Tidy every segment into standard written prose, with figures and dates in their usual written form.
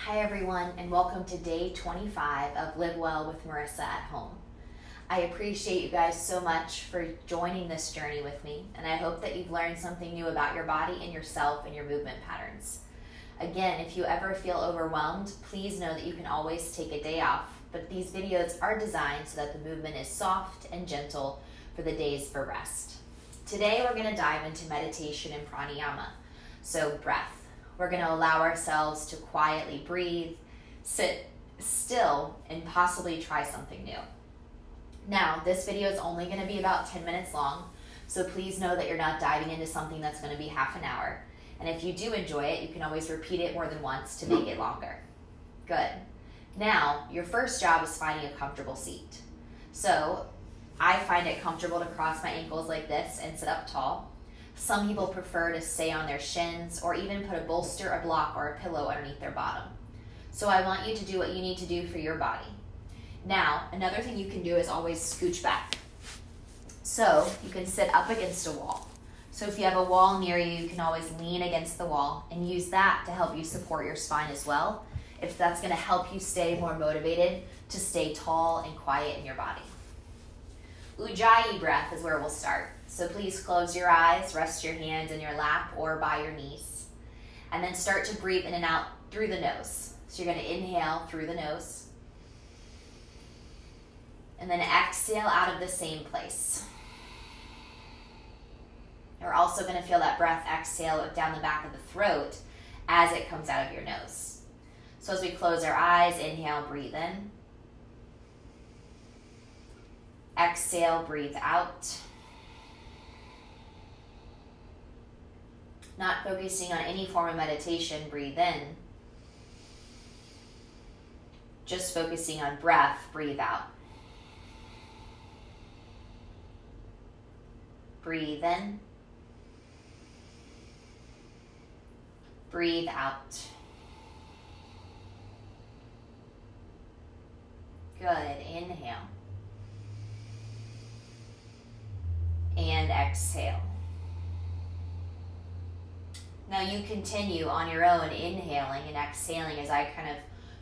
Hi everyone, and welcome to day 25 of Live Well with Marissa at Home. I appreciate you guys so much for joining this journey with me, and I hope that you've learned something new about your body and yourself and your movement patterns. Again, if you ever feel overwhelmed, please know that you can always take a day off, but these videos are designed so that the movement is soft and gentle for the days for rest. Today we're going to dive into meditation and pranayama, so breath. We're going to allow ourselves to quietly breathe, sit still, and possibly try something new. Now, this video is only going to be about 10 minutes long, so please know that you're not diving into something that's going to be half an hour. And if you do enjoy it, you can always repeat it more than once to make it longer. Good. Now, your first job is finding a comfortable seat. So, I find it comfortable to cross my ankles like this and sit up tall. Some people prefer to stay on their shins or even put a bolster, a block, or a pillow underneath their bottom. So I want you to do what you need to do for your body. Now, another thing you can do is always scooch back. So you can sit up against a wall. So if you have a wall near you, you can always lean against the wall and use that to help you support your spine as well, if that's going to help you stay more motivated to stay tall and quiet in your body. Ujjayi breath is where we'll start. So please close your eyes, rest your hands in your lap or by your knees, and then start to breathe in and out through the nose. So you're going to inhale through the nose, and then exhale out of the same place. You're also going to feel that breath exhale down the back of the throat as it comes out of your nose. So as we close our eyes, inhale, breathe in. Exhale, breathe out. Not focusing on any form of meditation, breathe in. Just focusing on breath, breathe out. Breathe in. Breathe out. Good. Inhale. And exhale. Now you continue on your own, inhaling and exhaling as I kind of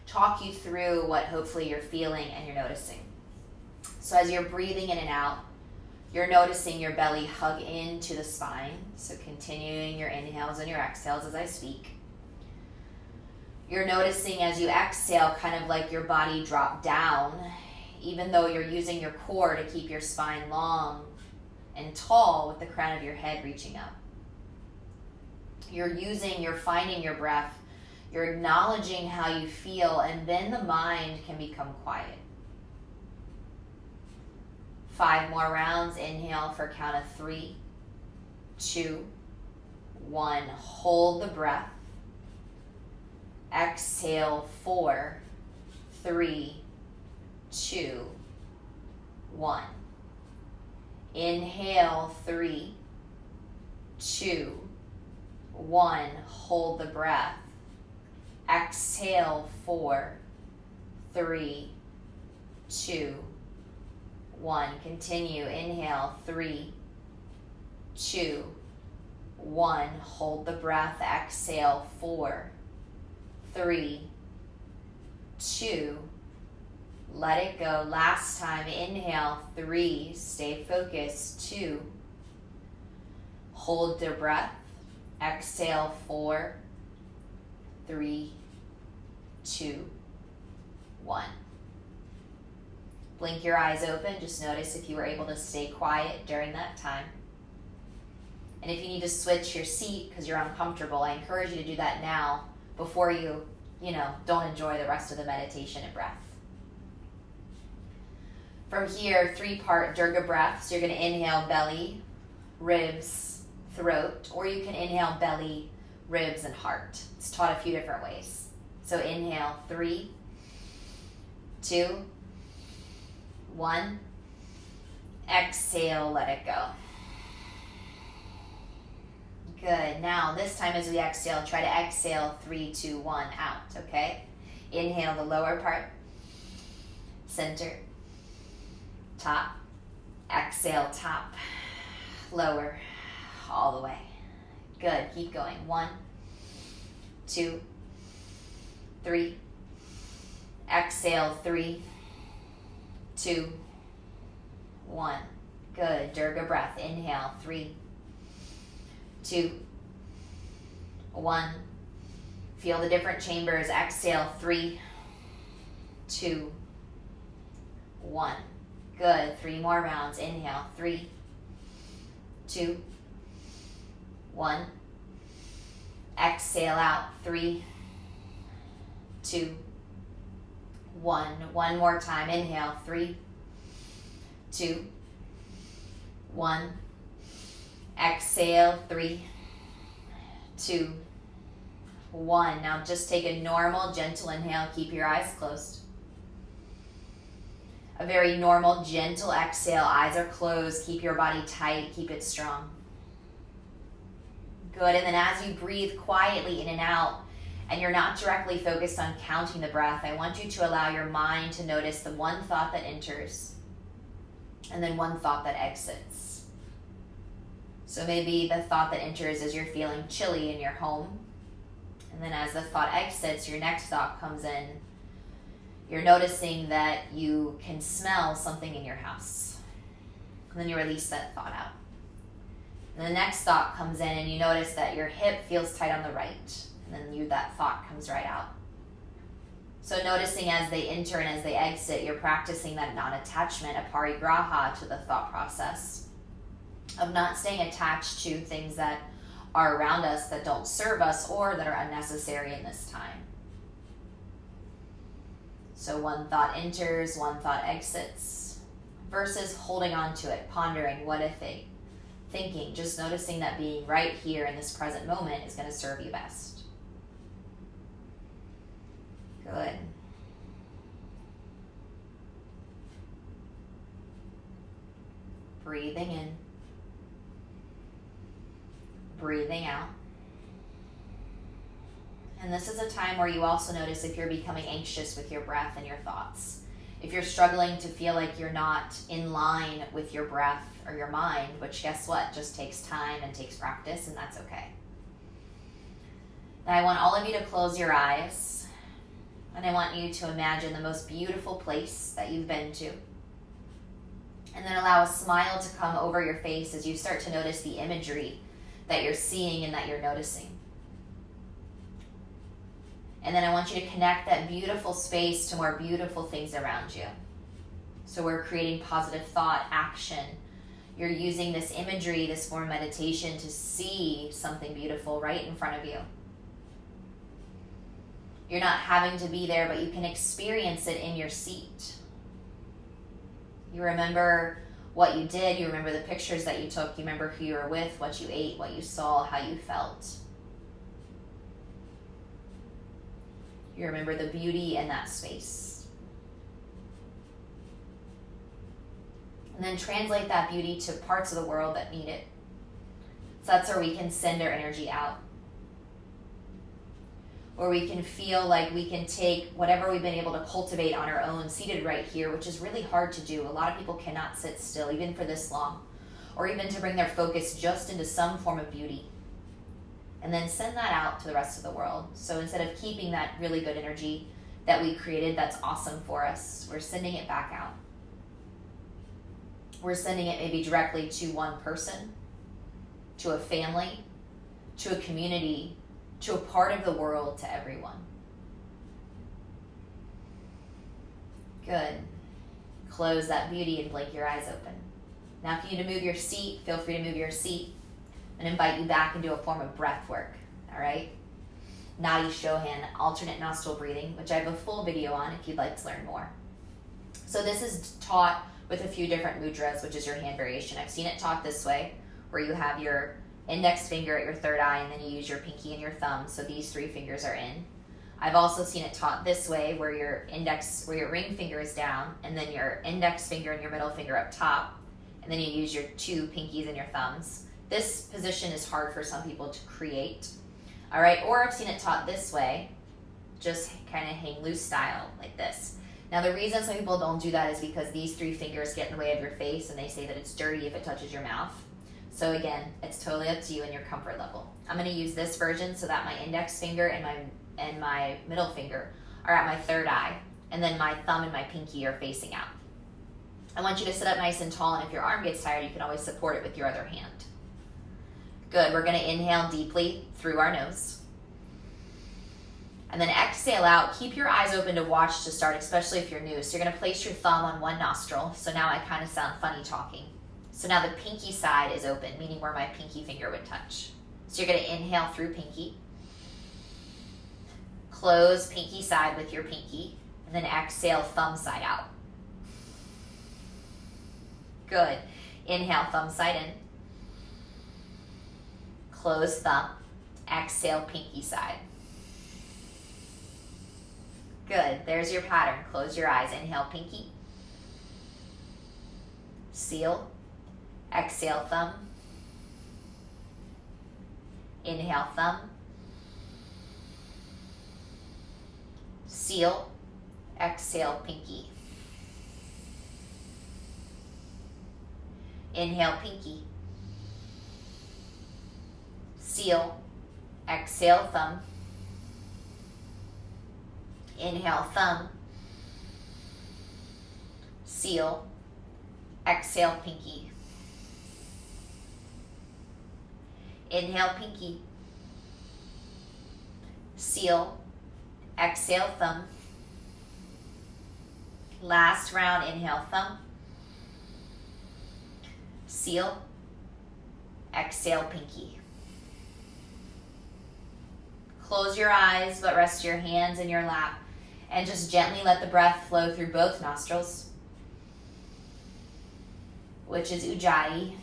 talk you through what hopefully you're feeling and you're noticing. So as you're breathing in and out, you're noticing your belly hug into the spine. So continuing your inhales and your exhales as I speak. You're noticing as you exhale kind of like your body drop down, even though you're using your core to keep your spine long and tall with the crown of your head reaching up. You're finding your breath, you're acknowledging how you feel, and then the mind can become quiet. 5 more rounds. Inhale for a count of 3, 2, 1. Hold the breath. Exhale, 4, 3, 2, 1. Inhale, 3, 2, 1. Hold the breath. Exhale, 4, 3, 2, 1. Continue. Inhale, 3, 2, 1. Hold the breath. Exhale, 4, 3, 2. Let it go. Last time. Inhale, 3. Stay focused. 2. Hold the breath. Exhale, 4, 3, 2, 1. Blink your eyes open. Just notice if you were able to stay quiet during that time. And if you need to switch your seat because you're uncomfortable, I encourage you to do that now before you don't enjoy the rest of the meditation and breath. From here, 3-part Durga breath. So you're going to inhale belly, ribs, throat, or you can inhale belly, ribs, and heart. It's taught a few different ways. So inhale, 3, 2, 1. Exhale, let it go. Good. Now, this time as we exhale, try to exhale 3, 2, 1 out, okay? Inhale the lower part, center, top. Exhale, top, lower, all the way. Good. Keep going. 1, 2, 3. Exhale, 3, 2, 1. Good. Durga breath. Inhale, 3, 2, 1. Feel the different chambers. Exhale, 3, 2, 1. Good. 3 more rounds. Inhale, 3, 2, 1. Exhale out, 3, 2, 1. One more time. Inhale, 3, 2, 1. Exhale, 3, 2, 1. Now just take a normal, gentle inhale. Keep your eyes closed. A very normal, gentle exhale. Eyes are closed. Keep your body tight. Keep it strong. Good. And then as you breathe quietly in and out, and you're not directly focused on counting the breath, I want you to allow your mind to notice the one thought that enters and then one thought that exits. So maybe the thought that enters is you're feeling chilly in your home. And then as the thought exits, your next thought comes in. You're noticing that you can smell something in your house. And then you release that thought out. And the next thought comes in and you notice that your hip feels tight on the right. And then that thought comes right out. So noticing as they enter and as they exit, you're practicing that non-attachment, a parigraha to the thought process of not staying attached to things that are around us that don't serve us or that are unnecessary in this time. So one thought enters, one thought exits, versus holding on to it, pondering, what if they, thinking, just noticing that being right here in this present moment is going to serve you best. Good. Breathing in. Breathing out. And this is a time where you also notice if you're becoming anxious with your breath and your thoughts. If you're struggling to feel like you're not in line with your breath or your mind, which guess what? Just takes time and takes practice, and that's okay. Now I want all of you to close your eyes. And I want you to imagine the most beautiful place that you've been to. And then allow a smile to come over your face as you start to notice the imagery that you're seeing and that you're noticing. And then I want you to connect that beautiful space to more beautiful things around you. So we're creating positive thought, action. You're using this imagery, this form of meditation to see something beautiful right in front of you. You're not having to be there, but you can experience it in your seat. You remember what you did. You remember the pictures that you took. You remember who you were with, what you ate, what you saw, how you felt. You remember the beauty in that space. And then translate that beauty to parts of the world that need it. So that's where we can send our energy out. Where we can feel like we can take whatever we've been able to cultivate on our own, seated right here, which is really hard to do. A lot of people cannot sit still, even for this long, or even to bring their focus just into some form of beauty. And then send that out to the rest of the world. So instead of keeping that really good energy that we created that's awesome for us, we're sending it back out. We're sending it maybe directly to one person, to a family, to a community, to a part of the world, to everyone. Good. Close that beauty and blink your eyes open. Now if you need to move your seat, feel free to move your seat and invite you back into a form of breath work. All right? Nadi Shohan, alternate nostril breathing, which I have a full video on if you'd like to learn more. So this is taught with a few different mudras, which is your hand variation. I've seen it taught this way, where you have your index finger at your third eye, and then you use your pinky and your thumb, so these 3 fingers are in. I've also seen it taught this way, where your ring finger is down, and then your index finger and your middle finger up top, and then you use your 2 pinkies and your thumbs. This position is hard for some people to create. All right, or I've seen it taught this way, just kind of hang loose style, like this. Now the reason some people don't do that is because these 3 fingers get in the way of your face, and they say that it's dirty if it touches your mouth. So again, it's totally up to you and your comfort level. I'm going to use this version so that my index finger and my and my middle finger are at my third eye, and then my thumb and my pinky are facing out. I want you to sit up nice and tall, and if your arm gets tired, you can always support it with your other hand. Good. We're going to inhale deeply through our nose. And then exhale out. Keep your eyes open to watch to start, especially if you're new. So you're going to place your thumb on one nostril. So now I kind of sound funny talking. So now the pinky side is open, meaning where my pinky finger would touch. So you're going to inhale through pinky. Close pinky side with your pinky. And then exhale thumb side out. Good. Inhale thumb side in. Close thumb. Exhale pinky side. Good. There's your pattern. Close your eyes. Inhale pinky. Seal. Exhale thumb. Inhale thumb. Seal. Exhale pinky. Inhale pinky. Seal. Exhale thumb. Inhale thumb. Seal. Exhale pinky. Inhale pinky. Seal. Exhale thumb. Last round, inhale thumb. Seal. Exhale pinky. Close your eyes, but rest your hands in your lap. And just gently let the breath flow through both nostrils, which is Ujjayi.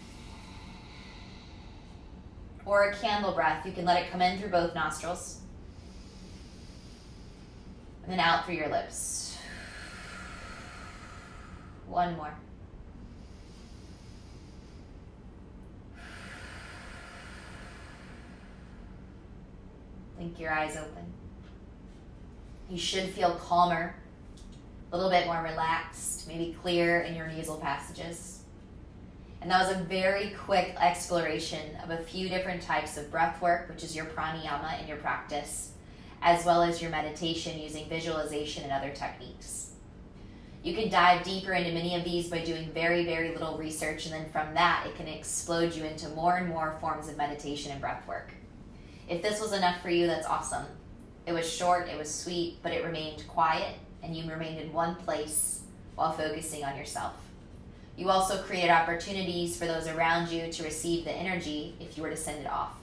Or a candle breath. You can let it come in through both nostrils. And then out through your lips. One more. Blink your eyes open. You should feel calmer, a little bit more relaxed, maybe clear in your nasal passages. And that was a very quick exploration of a few different types of breath work, which is your pranayama in your practice, as well as your meditation using visualization and other techniques. You can dive deeper into many of these by doing very, very little research, and then from that, it can explode you into more and more forms of meditation and breath work. If this was enough for you, that's awesome. It was short, it was sweet, but it remained quiet, and you remained in one place while focusing on yourself. You also created opportunities for those around you to receive the energy if you were to send it off.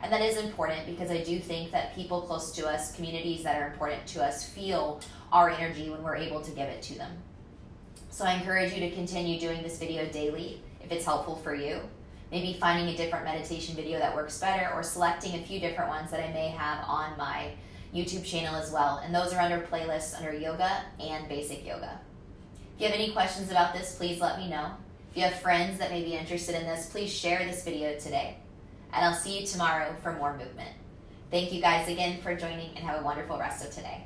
And that is important because I do think that people close to us, communities that are important to us, feel our energy when we're able to give it to them. So I encourage you to continue doing this video daily if it's helpful for you. Maybe finding a different meditation video that works better, or selecting a few different ones that I may have on my YouTube channel as well. And those are under playlists under yoga and basic yoga. If you have any questions about this, please let me know. If you have friends that may be interested in this, please share this video today. And I'll see you tomorrow for more movement. Thank you guys again for joining, and have a wonderful rest of today.